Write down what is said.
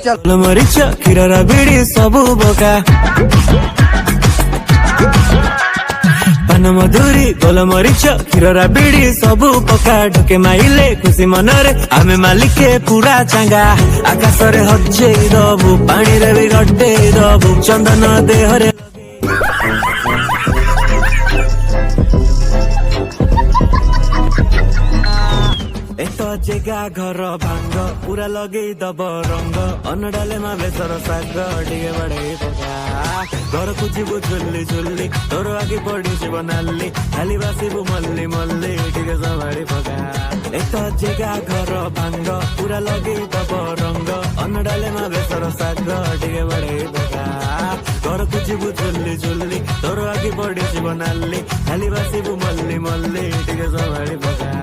ଚାଲ ମରିଚ କ୍ଷୀରର ବିଡି ସବୁ ବୋକା ପାନ ମଧୁରୀ ଗୋଲ ମରିଚ କ୍ଷୀରର ବିଡି ସବୁ ପକା ଢୋକେ ମାଇଲେ ଖୁସି ମନରେ ଆମେ ମାଲିକେ ପୁରା ଚାଙ୍ଗା ଆକାଶରେ ହଜେଇ ଦବୁ ପାଣିରେ ବି ଗଡେଇ ଦବୁ ଚନ୍ଦନ ଦେହରେ ଏତ ଜେଗା ଘର ଭାଙ୍ଗ ପୁରା ଲଗେଇ ଦବ ରଙ୍ଗ ଅନଡାଲେ ମା ବେସର ଶାଗ ଟିକେ ବଢେଇ ପକା ଘରକୁ ଯିବୁ ଝୁଲି ଝୁଲି ତୋର ଆଗେ ପଡିଯିବ ନାଲି ଖାଲି ବାସିବୁ ମଲ୍ଲି ମଲ୍ଲି ଟିକେ ସମ୍ଭାଳି ପକା ଏତ ଜେଗା ଘର ଭାଙ୍ଗ ପୁରା ଲଗେଇ ଦବ ରଙ୍ଗ ଅନଡାଲେ ମା ବେସର ଶାଗ ଟିକେ ବଢେଇ ପକା ଘରକୁ ଯିବୁ ଝୁଲି ଝୁଲି ତୋର ଆଗେ ପଡିଯିବ ନାଲି ଖାଲି ବାସିବୁ ମଲ୍ଲି ମଲ୍ଲି ଟିକେ ସମ୍ଭାଳି ପକା।